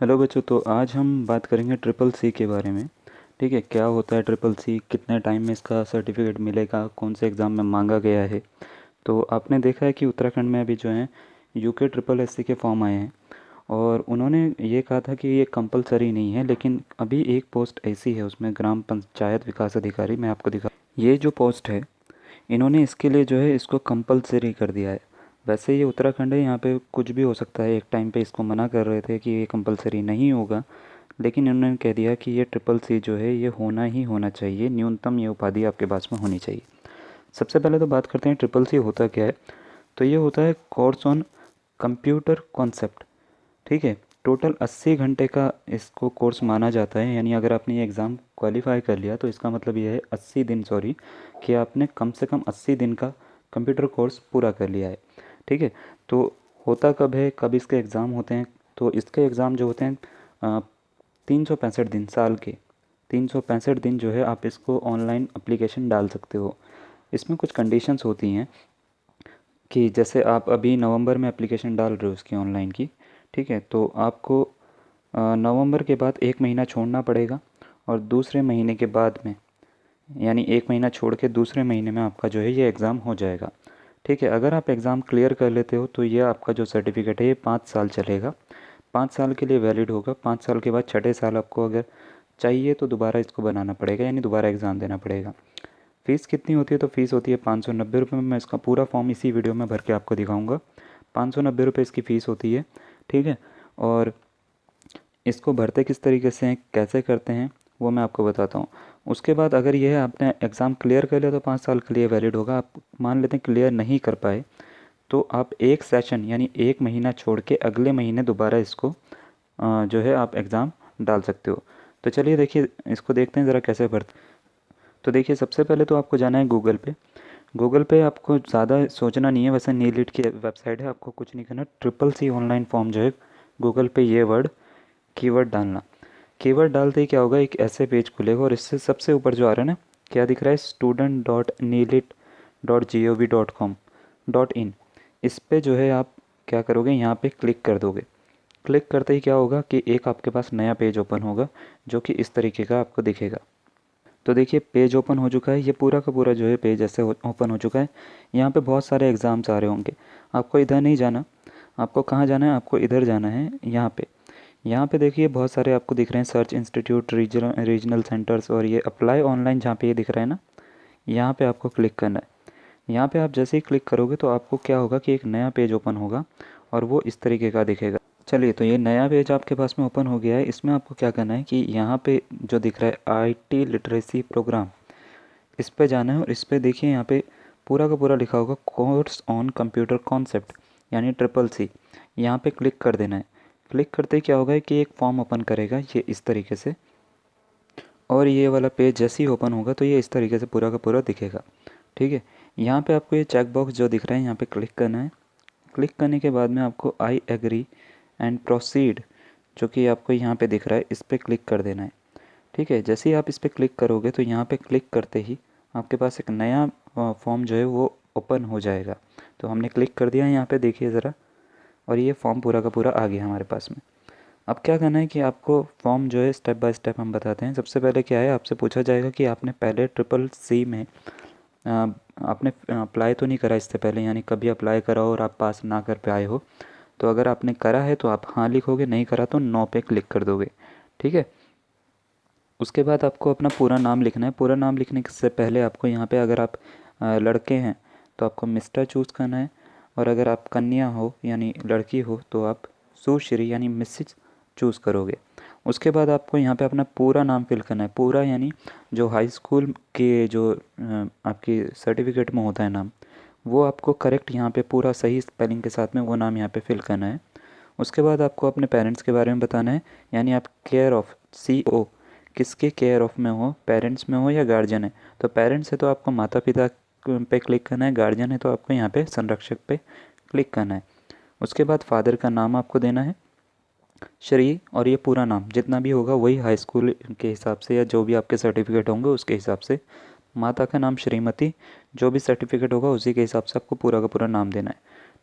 Hello बच्चों, तो आज हम बात करेंगे ट्रिपल सी के बारे में। ठीक है, क्या होता है ट्रिपल सी, कितने टाइम में इसका सर्टिफिकेट मिलेगा, कौन से एग्ज़ाम में मांगा गया है। तो आपने देखा है कि उत्तराखंड में अभी जो है यूके ट्रिपल एससी के फॉर्म आए हैं और उन्होंने ये कहा था कि ये कंपलसरी नहीं है, लेकिन अभी एक पोस्ट ऐसी है उसमें ग्राम पंचायत विकास अधिकारी, मैं आपको दिखा, ये जो पोस्ट है इन्होंने इसके लिए जो है इसको कंपलसरी कर दिया है। वैसे ये उत्तराखंड है, यहाँ पे कुछ भी हो सकता है। एक टाइम पे इसको मना कर रहे थे कि ये कंपलसरी नहीं होगा, लेकिन इन्होंने कह दिया कि ये ट्रिपल सी जो है ये होना ही होना चाहिए, न्यूनतम ये उपाधि आपके पास में होनी चाहिए। सबसे पहले तो बात करते हैं ट्रिपल सी होता क्या है। तो ये होता है कोर्स ऑन कंप्यूटर कॉन्सेप्ट। ठीक है, टोटल 80 घंटे का इसको कोर्स माना जाता है। यानी अगर आपने ये एग्ज़ाम क्वालिफाई कर लिया तो इसका मतलब ये है 80 दिन, सॉरी, कि आपने कम से कम 80 दिन का कंप्यूटर कोर्स पूरा कर लिया है। ठीक है, तो होता कब है, कब इसके एग्ज़ाम होते हैं? तो इसके एग्ज़ाम जो होते हैं 365 दिन, साल के 365 दिन जो है आप इसको ऑनलाइन अप्लीकेशन डाल सकते हो। इसमें कुछ कंडीशंस होती हैं कि जैसे आप अभी नवंबर में एप्लीकेशन डाल रहे हो उसकी ऑनलाइन की। ठीक है, तो आपको नवंबर के बाद एक महीना छोड़ना पड़ेगा और दूसरे महीने के बाद में, यानी एक महीना छोड़ के दूसरे महीने में आपका जो है ये एग्ज़ाम हो जाएगा। ठीक है, अगर आप एग्ज़ाम क्लियर कर लेते हो तो ये आपका जो सर्टिफिकेट है ये 5 साल चलेगा, 5 साल के लिए वैलिड होगा। 5 साल के बाद छठे साल आपको अगर चाहिए तो दोबारा इसको बनाना पड़ेगा, यानी दोबारा एग्ज़ाम देना पड़ेगा। फ़ीस कितनी होती है? तो फ़ीस होती है 590 रुपये में। मैं इसका पूरा फॉर्म इसी वीडियो में भर के आपको दिखाऊंगा। 590 रुपये इसकी फ़ीस होती है। ठीक है, और इसको भरते किस तरीके से हैं, कैसे करते हैं, वो मैं आपको बताता हूँ। उसके बाद अगर ये आपने एग्ज़ाम क्लियर कर लिया तो 5 साल के लिए वैलिड होगा। आप मान लेते हैं क्लियर नहीं कर पाए तो आप एक सेशन यानी एक महीना छोड़ के अगले महीने दोबारा इसको जो है आप एग्ज़ाम डाल सकते हो। तो चलिए देखिए, इसको देखते हैं ज़रा कैसे भरते। तो देखिए, सबसे पहले तो आपको जाना है गूगल पे। गूगल पे आपको ज़्यादा सोचना नहीं है, वैसे नीलिट की वेबसाइट है, आपको कुछ नहीं करना। ट्रिपल सी ऑनलाइन फॉर्म जो है गूगल पे ये वर्ड कीवर्ड डालना। कीवर्ड डालते ही क्या होगा, एक ऐसे पेज खुलेगा और इससे सबसे ऊपर जो आ रहा है ना, क्या दिख रहा है, student.neelit.gov.com.in। इस पे जो है आप क्या करोगे, यहाँ पे क्लिक कर दोगे। क्लिक करते ही क्या होगा कि एक आपके पास नया पेज ओपन होगा जो कि इस तरीके का आपको दिखेगा। तो देखिए, पेज ओपन हो चुका है, ये पूरा का पूरा जो है पेज ऐसे ओपन हो चुका है। यहाँ पे बहुत सारे एग्ज़ाम्स आ रहे होंगे। आपको इधर नहीं जाना, आपको कहाँ जाना है, आपको इधर जाना है, यहाँ पे। यहाँ पे देखिए बहुत सारे आपको दिख रहे हैं, सर्च इंस्टीट्यूट, रीजनल सेंटर्स, और ये अप्लाई ऑनलाइन जहाँ पे ये दिख रहा है ना, यहाँ पे आपको क्लिक करना है। यहाँ पे आप जैसे ही क्लिक करोगे तो आपको क्या होगा कि एक नया पेज ओपन होगा और वो इस तरीके का दिखेगा। चलिए, तो ये नया पेज आपके पास में ओपन हो गया है। इसमें आपको क्या करना है कि यहाँ पे जो दिख रहा है आईटी लिटरेसी प्रोग्राम, इस पे जाना है और इस पे देखिए यहाँ पे पूरा का पूरा लिखा होगा कोर्स ऑन कंप्यूटर कॉन्सेप्ट, यानी ट्रिपल सी। यहाँ पे क्लिक कर देना है। क्लिक करते ही क्या होगा कि एक फॉर्म ओपन करेगा ये इस तरीके से, और ये वाला पेज जैसे ही ओपन होगा तो ये इस तरीके से पूरा का पूरा दिखेगा। ठीक है, यहाँ पे आपको ये चेक बॉक्स जो दिख रहा है यहाँ पे क्लिक करना है। क्लिक करने के बाद में आपको आई एग्री एंड प्रोसीड, जो कि आपको यहाँ पे दिख रहा है, इस पर क्लिक कर देना है। ठीक है, जैसे ही आप इस पर क्लिक करोगे तो यहाँ पे क्लिक करते ही आपके पास एक नया फॉर्म जो है वो ओपन हो जाएगा। तो हमने क्लिक कर दिया है यहाँ पे, देखिए ज़रा, और ये फॉर्म पूरा का पूरा आ गया हमारे पास में। अब क्या करना है कि आपको फॉर्म जो है स्टेप बाय स्टेप हम बताते हैं। सबसे पहले क्या है, आपसे पूछा जाएगा कि आपने पहले ट्रिपल सी में अ, आपने अप्लाई तो नहीं करा इससे पहले, यानी कभी अप्लाई करा हो और आप पास ना कर पाए हो। तो अगर आपने करा है तो आप हाँ लिखोगे, नहीं करा तो नो पे क्लिक कर दोगे। ठीक है, उसके बाद आपको अपना पूरा नाम लिखना है। पूरा नाम लिखने से पहले आपको यहाँ पे, अगर आप लड़के हैं तो आपको मिस्टर चूज़ करना है, और अगर आप कन्या हो यानी लड़की हो तो आप सुश्री यानी मिसेज चूज़ करोगे। उसके बाद आपको यहाँ पे अपना पूरा नाम फिल करना है, पूरा यानी जो हाई स्कूल के जो आपकी सर्टिफिकेट में होता है नाम, वो आपको करेक्ट यहाँ पे पूरा सही स्पेलिंग के साथ में वो नाम यहाँ पे फिल करना है। उसके बाद आपको अपने पेरेंट्स के बारे में बताना है, यानी आप केयर ऑफ़, CO, किसके केयर ऑफ़ में हो, पेरेंट्स में हो या गार्जियन है। तो पेरेंट्स है तो आपको माता पिता पे क्लिक करना है, गार्जियन है तो आपको यहाँ पे संरक्षक पे क्लिक करना है। उसके बाद फादर का नाम आपको देना है, श्री, और ये पूरा नाम जितना भी होगा वही हाई स्कूल के हिसाब से या जो भी आपके सर्टिफिकेट होंगे उसके हिसाब से। माता का नाम श्रीमती, जो भी सर्टिफिकेट होगा उसी के हिसाब से आपको पूरा का पूरा नाम देना है।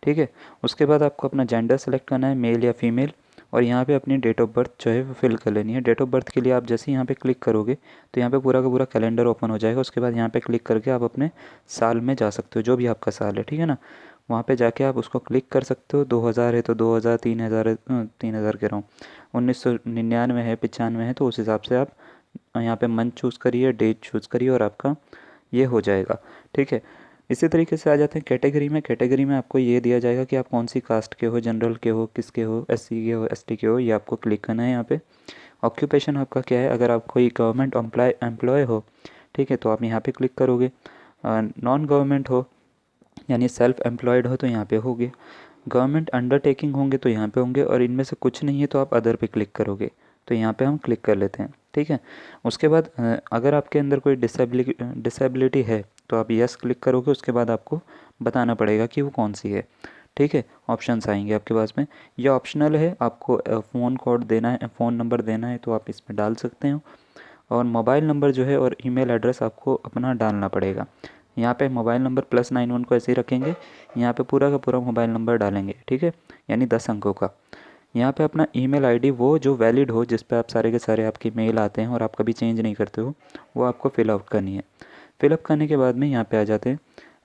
ठीक है, उसके बाद आपको अपना जेंडर सेलेक्ट करना है, मेल या फीमेल। और यहाँ पे अपनी डेट ऑफ बर्थ जो है वो फिल कर लेनी है। डेट ऑफ बर्थ के लिए आप जैसे ही यहाँ पे क्लिक करोगे तो यहाँ पे पूरा का पूरा कैलेंडर ओपन हो जाएगा। उसके बाद यहाँ पे क्लिक करके आप अपने साल में जा सकते हो, जो भी आपका साल है, ठीक है ना। वहाँ पे जाके आप उसको क्लिक कर सकते हो। 2000 है तो 2000, 3000 है, 3000 कह रहा हूँ, 1999 है, 95 है, तो उस हिसाब से आप यहाँ पे मंथ चूज़ करिए, डेट चूज़ करिए और आपका ये हो जाएगा, ठीक है। इसी तरीके से आ जाते हैं कैटेगरी में। कैटेगरी में आपको ये दिया जाएगा कि आप कौन सी कास्ट के हो, जनरल के हो, किसके हो, एससी के हो, एसटी के हो, ये आपको क्लिक करना है यहाँ पे। ऑक्यूपेशन आपका क्या है, अगर आप कोई गवर्नमेंट एम्प्लॉय हो, ठीक है, तो आप यहाँ पे क्लिक करोगे। नॉन गवर्नमेंट हो यानी सेल्फ एम्प्लॉयड हो तो यहाँ पे होगे। गवर्नमेंट अंडरटेकिंग होंगे तो यहाँ पे होंगे, और इनमें से कुछ नहीं है तो आप अदर पे क्लिक करोगे। तो यहाँ पे हम क्लिक कर लेते हैं, ठीक है। उसके बाद अगर आपके अंदर कोई डिसेबिलिटी है तो आप यस क्लिक करोगे। उसके बाद आपको बताना पड़ेगा कि वो कौन सी है, ठीक है। ऑप्शंस आएंगे आपके पास में, ये ऑप्शनल है, आपको फ़ोन कोड देना है, फ़ोन नंबर देना है तो आप इसमें डाल सकते हो। और मोबाइल नंबर जो है और ईमेल एड्रेस आपको अपना डालना पड़ेगा। यहाँ पे मोबाइल नंबर +91 को ऐसे ही रखेंगे, यहाँ पे पूरा का पूरा मोबाइल नंबर डालेंगे, ठीक है, यानी 10 अंकों का। यहाँ पे अपना ईमेल आईडी वो जो वैलिड हो, जिस पे आप सारे के सारे आपके मेल आते हैं और आप कभी चेंज नहीं करते हो, वो आपको फिल आउट करनी है। फिलअप करने के बाद में यहाँ पे आ जाते हैं।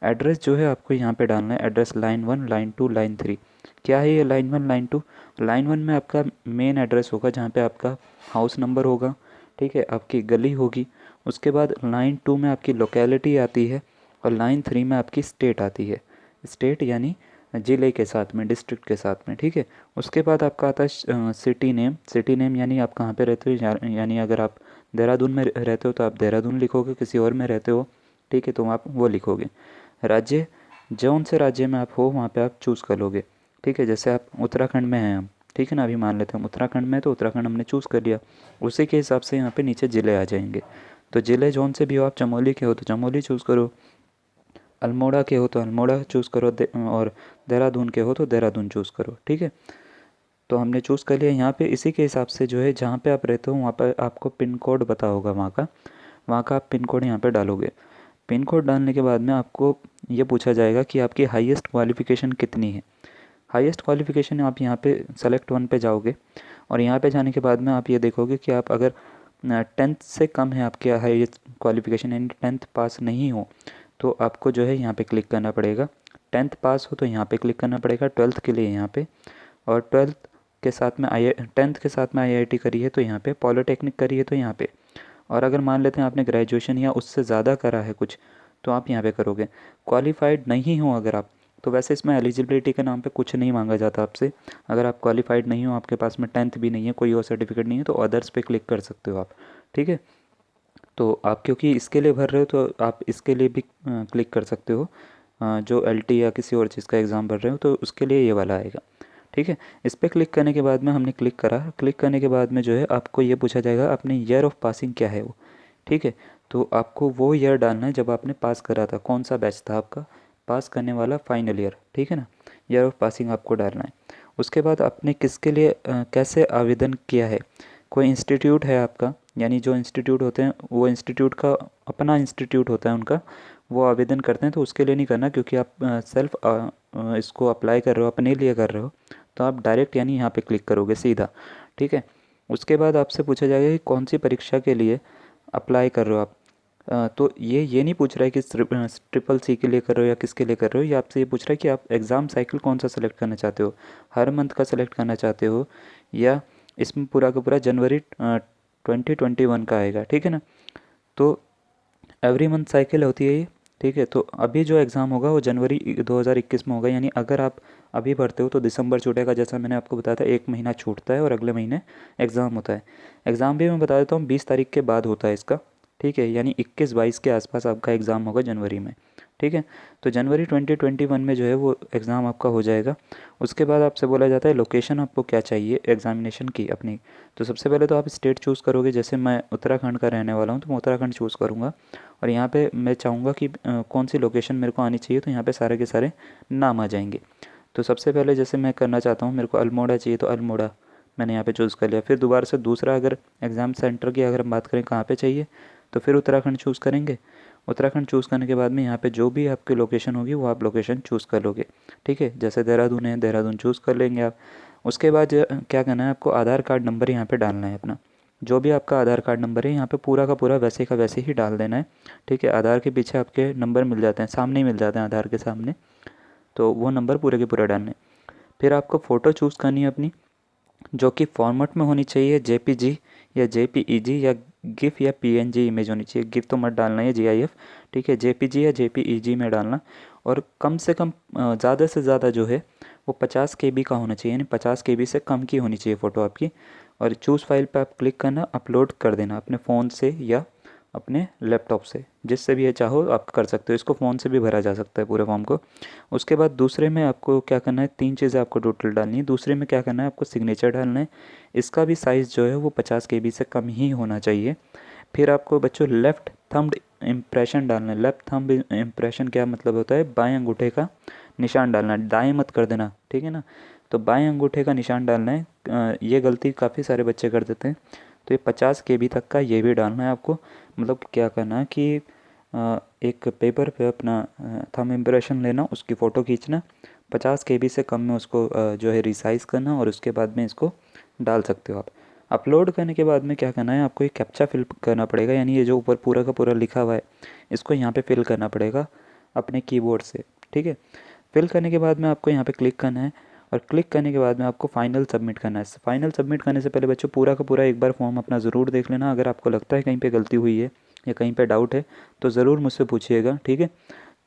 एड्रेस जो है आपको यहाँ पे डालना है, एड्रेस लाइन 1, लाइन 2, लाइन 3। क्या है ये लाइन 1, लाइन 2? लाइन 1 में आपका मेन एड्रेस होगा, जहाँ पे आपका हाउस नंबर होगा, ठीक है, आपकी गली होगी। उसके बाद लाइन 2 में आपकी लोकेलिटी आती है, और लाइन 3 में आपकी स्टेट आती है। स्टेट यानी ज़िले के साथ में, डिस्ट्रिक्ट के साथ में, ठीक है। उसके बाद आपका आता है सिटी नेम। सिटी नेम यानी आप कहाँ पे रहते हो, यानी अगर आप देहरादून में रहते हो तो आप देहरादून लिखोगे, किसी और में रहते हो, ठीक है, तो आप वो लिखोगे। राज्य, जौन से राज्य में आप हो वहाँ पे आप चूज़ कर लोगे, ठीक है। जैसे आप उत्तराखंड में हैं हम, ठीक है ना, अभी मान लेते हैं हम उत्तराखंड में, तो उत्तराखंड हमने चूज़ कर लिया। उसी के हिसाब से यहाँ पे नीचे ज़िले आ जाएंगे। तो ज़िले जौन से भी हो, आप चमोली के हो तो चमोली चूज़ करो, अल्मोड़ा के हो तो अल्मोड़ा चूज़ करो, और देहरादून के हो तो देहरादून चूज़ करो, ठीक है। तो हमने चूज़ कर लिया। यहाँ पे इसी के हिसाब से जो है, जहाँ पे आप रहते हो वहाँ पर आपको पिन कोड पता होगा वहाँ का आप पिन कोड यहाँ पे डालोगे। पिन कोड डालने के बाद में आपको ये पूछा जाएगा कि आपकी हाईएस्ट क्वालिफ़िकेशन कितनी है। हाईएस्ट क्वालिफ़िकेशन आप यहाँ पे सेलेक्ट 1 पे जाओगे, और यहाँ पे जाने के बाद में आप ये देखोगे कि आप अगर 10th से कम है आपके हाईएस्ट क्वालिफ़िकेशन, यानी 10th पास नहीं हो, तो आपको जो है यहाँ पे क्लिक करना पड़ेगा। 10th पास हो तो यहाँ पे क्लिक करना पड़ेगा, 12th के लिए यहाँ पे, और 12th के साथ में 10th के साथ में आईआईटी करी है तो यहाँ पे, पॉलिटेक्निक करी है तो यहाँ पे। और अगर मान लेते हैं आपने ग्रेजुएशन या उससे ज़्यादा करा है कुछ, तो आप यहाँ पे करोगे। क्वालिफाइड नहीं हो अगर आप, तो वैसे इसमें एलिजिबिलिटी के नाम पे कुछ नहीं मांगा जाता आपसे। अगर आप क्वालिफाइड नहीं हो, आपके पास में 10th भी नहीं है, कोई और सर्टिफिकेट नहीं है, तो अदर्स पे क्लिक कर सकते हो आप, ठीक है। तो आप क्योंकि इसके लिए भर रहे हो तो आप इसके लिए भी क्लिक कर सकते हो। जो एलटी या किसी और चीज़ का एग्ज़ाम भर रहे हो तो उसके लिए ये वाला आएगा, ठीक है। इस पर क्लिक करने के बाद में हमने क्लिक करा। क्लिक करने के बाद में जो है आपको ये पूछा जाएगा अपने ईयर ऑफ पासिंग क्या है वो, ठीक है। तो आपको वो ईयर डालना है जब आपने पास करा था, कौन सा बैच था आपका पास करने वाला, फाइनल ईयर, ठीक है ना। ईयर ऑफ पासिंग आपको डालना है। उसके बाद आपने किसके लिए कैसे आवेदन किया है। कोई इंस्टीट्यूट है आपका, यानी जो इंस्टीट्यूट होते हैं वो इंस्टीट्यूट का अपना इंस्टीट्यूट होता है उनका, वो आवेदन करते हैं, तो उसके लिए नहीं करना, क्योंकि आप सेल्फ इसको अप्लाई कर रहे हो, अपने लिए कर रहे हो, तो आप डायरेक्ट यानी यहाँ पे क्लिक करोगे सीधा, ठीक है। उसके बाद आपसे पूछा जाएगा कि कौन सी परीक्षा के लिए अप्लाई कर रहे हो आप। तो ये नहीं पूछ रहा है कि ट्रिपल सी के लिए कर रहे हो या किसके लिए कर रहे हो, ये आपसे ये पूछ रहा है कि आप एग्ज़ाम साइकिल कौन सा सेलेक्ट करना चाहते हो, हर मंथ का सेलेक्ट करना चाहते हो, या इसमें पूरा का पूरा जनवरी 2021 का आएगा, ठीक है ना। तो एवरी मंथ साइकिल होती है ये, ठीक है। तो अभी जो एग्ज़ाम होगा वो जनवरी 2021 में होगा, यानी अगर आप अभी भरते हो तो दिसंबर छूटेगा, जैसा मैंने आपको बताया था, 1 महीना छूटता है और अगले महीने एग्ज़ाम होता है। एग्ज़ाम भी मैं बता देता हूँ 20 तारीख के बाद होता है इसका, ठीक है, यानी 21-22 के आसपास आपका एग्ज़ाम होगा जनवरी में, ठीक है। तो जनवरी 2021 में जो है वो एग्ज़ाम आपका हो जाएगा। उसके बाद आपसे बोला जाता है लोकेशन आपको क्या चाहिए एग्ज़ामिनेशन की अपनी। तो सबसे पहले तो आप स्टेट चूज़ करोगे, जैसे मैं उत्तराखंड का रहने वाला हूँ तो मैं उत्तराखंड चूज़ करूँगा, और यहाँ पे मैं चाहूँगा कि कौन सी लोकेशन मेरे को आनी चाहिए, तो यहाँ पे सारे के सारे नाम आ जाएंगे। तो सबसे पहले जैसे मैं करना चाहता हूँ, मेरे को अल्मोड़ा चाहिए तो अल्मोड़ा मैंने यहाँ पे चूज़ कर लिया। फिर दोबारा से दूसरा अगर एग्ज़ाम सेंटर की अगर हम बात करें कहाँ पे चाहिए, तो फिर उत्तराखंड चूज़ करेंगे। उत्तराखंड चूज़ करने के बाद में यहाँ पे जो भी आपकी लोकेशन होगी वो आप लोकेशन चूज़ कर लोगे, ठीक है। जैसे देहरादून है, देहरादून चूज़ कर लेंगे आप। उसके बाद क्या करना है आपको, आधार कार्ड नंबर यहाँ पे डालना है अपना, जो भी आपका आधार कार्ड नंबर है यहाँ पे पूरा का पूरा वैसे का वैसे ही डाल देना है। ठीक है, आधार के पीछे आपके नंबर मिल जाते हैं, सामने ही मिल जाते हैं आधार के सामने, तो वो नंबर पूरे के पूरे डालने। फिर आपको फ़ोटो चूज़ करनी है अपनी, जो कि फॉर्मेट में होनी चाहिए, जेपीजी या जेपीईजी या गिफ या पीएनजी इमेज होनी चाहिए। गिफ तो मत डालना है, जीआईएफ। ठीक है, जेपीजी या जेपीईजी में डालना। और कम से कम ज़्यादा से ज़्यादा जो है वो 50 KB का होना चाहिए, यानी 50 KB से कम की होनी चाहिए फ़ोटो आपकी। और चूज़ फाइल पे आप क्लिक करना, अपलोड कर देना अपने फ़ोन से या अपने लैपटॉप से, जिससे भी ये चाहो आप कर सकते हो। इसको फ़ोन से भी भरा जा सकता है पूरे फॉर्म को। उसके बाद दूसरे में आपको क्या करना है, 3 चीज़ें आपको टोटल डालनी है। दूसरे में क्या करना है, आपको सिग्नेचर डालना है, इसका भी साइज़ जो है वो 50 KB से कम ही होना चाहिए। फिर आपको बच्चों लेफ़्ट थंब्ड इम्प्रेशन डालना है। लेफ़्ट थंब इम्प्रेशन क्या मतलब होता है, बाएं अंगूठे का निशान डालना है, दाएं मत कर देना, ठीक है ना। तो बाएं अंगूठे का निशान डालना है। ये गलती काफ़ी सारे बच्चे कर देते हैं, तो ये 50 KB तक का ये भी डालना है आपको। मतलब क्या करना है कि एक पेपर पे अपना थंब इम्प्रेशन लेना, उसकी फ़ोटो खींचना, 50 KB से कम में उसको जो है रिसाइज़ करना, और उसके बाद में इसको डाल सकते हो आप। अपलोड करने के बाद में क्या करना है, आपको एक कैप्चा फिल करना पड़ेगा, यानी ये जो ऊपर पूरा का पूरा लिखा हुआ है इसको यहाँ पे फिल करना पड़ेगा अपने कीबोर्ड से। ठीक है, फिल करने के बाद में आपको यहाँ पे क्लिक करना है, और क्लिक करने के बाद में आपको फ़ाइनल सबमिट करना है। फ़ाइनल सबमिट करने से पहले बच्चों पूरा का पूरा एक बार फॉर्म अपना ज़रूर देख लेना। अगर आपको लगता है कहीं पे गलती हुई है या कहीं पे डाउट है तो ज़रूर मुझसे पूछिएगा, ठीक है।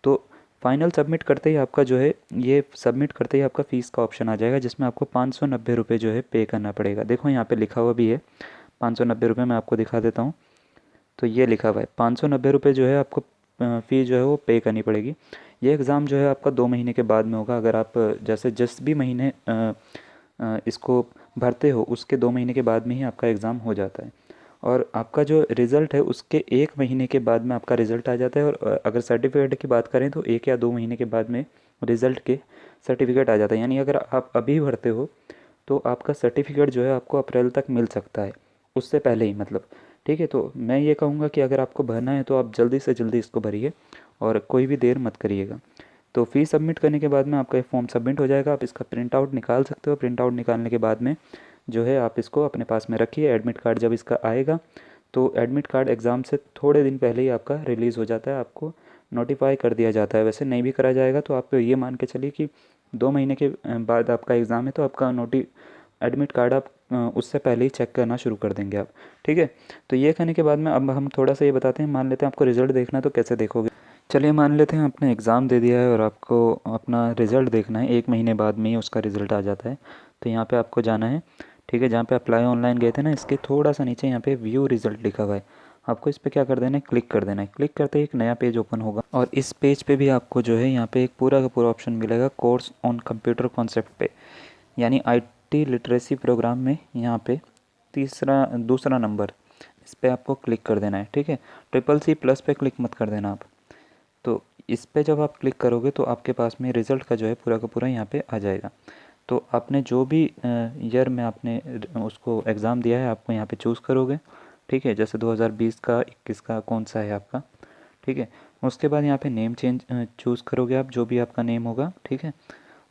तो फाइनल सबमिट करते ही आपका जो है, ये सबमिट करते ही आपका फ़ीस का ऑप्शन आ जाएगा, जिसमें आपको 590 रुपये जो है पे करना पड़ेगा। देखो यहाँ पे लिखा हुआ भी है 590 रुपये, मैं आपको दिखा देता हूँ। तो ये लिखा हुआ है 590 रुपये जो है आपको फ़ीस जो है वो पे करनी पड़ेगी। ये एग्ज़ाम जो है आपका 2 महीने के बाद में होगा। अगर आप जैसे जिस भी महीने इसको भरते हो उसके 2 महीने के बाद में ही आपका एग्ज़ाम हो जाता है, और आपका जो रिज़ल्ट है उसके 1 महीने के बाद में आपका रिज़ल्ट आ जाता है। और अगर सर्टिफिकेट की बात करें तो 1 या 2 महीने के बाद में रिज़ल्ट के सर्टिफिकेट आ जाता है। यानी अगर आप अभी भरते हो तो आपका सर्टिफिकेट जो है आपको अप्रैल तक मिल सकता है, उससे पहले ही मतलब। ठीक है, तो मैं ये कहूँगा कि अगर आपको भरना है तो आप जल्दी से जल्दी इसको भरिए और कोई भी देर मत करिएगा। तो फ़ीस सबमिट करने के बाद में आपका ये फॉर्म सबमिट हो जाएगा। आप इसका प्रिंट आउट निकाल सकते हो। प्रिंट आउट निकालने के बाद में जो है आप इसको अपने पास में रखिए। एडमिट कार्ड जब इसका आएगा तो एडमिट कार्ड एग्ज़ाम से थोड़े दिन पहले ही आपका रिलीज़ हो जाता है, आपको नोटिफाई कर दिया जाता है। वैसे नहीं भी करा जाएगा तो आप ये मान के चलिए कि 2 महीने के बाद आपका एग्ज़ाम है, तो आपका एडमिट कार्ड आप उससे पहले ही चेक करना शुरू कर देंगे आप। ठीक है, तो ये करने के बाद में अब हम थोड़ा सा ये बताते हैं। मान लेते हैं आपको रिज़ल्ट देखना है, तो कैसे देखोगे। चलिए मान लेते हैं आपने एग्ज़ाम दे दिया है और आपको अपना रिज़ल्ट देखना है। 1 महीने बाद में ही उसका रिज़ल्ट आ जाता है। तो यहाँ पे आपको जाना है, ठीक है, जहाँ पे अप्लाई ऑनलाइन गए थे ना, इसके थोड़ा सा नीचे यहाँ पे व्यू रिज़ल्ट लिखा हुआ है। आपको इस पर क्या कर देना है, क्लिक कर देना है। क्लिक करते ही एक नया पेज ओपन होगा, और इस पेज पे भी आपको जो है यहाँ पे एक पूरा का पूरा ऑप्शन मिलेगा कोर्स ऑन कंप्यूटर कॉन्सेप्ट पे, यानी IT लिटरेसी प्रोग्राम में यहाँ पे दूसरा नंबर, इस पर आपको क्लिक कर देना है। ठीक है, CCC+ पे क्लिक मत कर देना आप। तो इस पे जब आप क्लिक करोगे तो आपके पास में रिज़ल्ट का जो है पूरा का पूरा यहाँ पे आ जाएगा। तो आपने जो भी ईयर में आपने उसको एग्ज़ाम दिया है आपको यहाँ पे चूज़ करोगे। ठीक है, जैसे 2020 का 21 का कौन सा है आपका। ठीक है, उसके बाद यहाँ पे नेम चेंज चूज़ करोगे आप, जो भी आपका नेम होगा। ठीक है,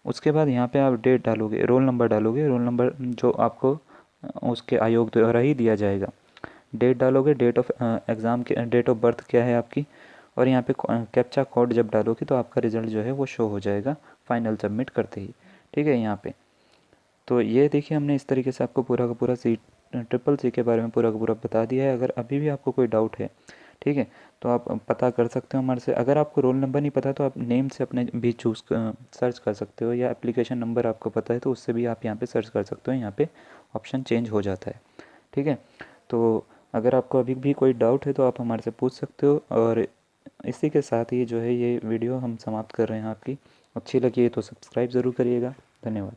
उसके बाद यहाँ पे आप डेट डालोगे, रोल नंबर डालोगे, रोल नंबर जो आपको उसके आयोग द्वारा ही दिया जाएगा। डेट डालोगे, डेट ऑफ एग्ज़ाम के डेट ऑफ बर्थ क्या है आपकी, और यहाँ पे कैप्चा कोड जब डालोगे तो आपका रिज़ल्ट जो है वो शो हो जाएगा फाइनल सबमिट करते ही। ठीक है, यहाँ पे तो ये देखिए हमने इस तरीके से आपको पूरा का पूरा CCC के बारे में पूरा का पूरा बता दिया है। अगर अभी भी आपको कोई डाउट है, ठीक है, तो आप पता कर सकते हो हमारे से। अगर आपको रोल नंबर नहीं पता तो आप नेम से अपने भी सर्च कर सकते हो, या एप्लीकेशन नंबर आपको पता है तो उससे भी आप यहाँ पे सर्च कर सकते हो। यहाँ पे ऑप्शन चेंज हो जाता है। ठीक है, तो अगर आपको अभी भी कोई डाउट है तो आप हमारे से पूछ सकते हो। और इसी के साथ ही जो है ये वीडियो हम समाप्त कर रहे हैं। आपकी अच्छी लगी है तो सब्सक्राइब ज़रूर करिएगा। धन्यवाद।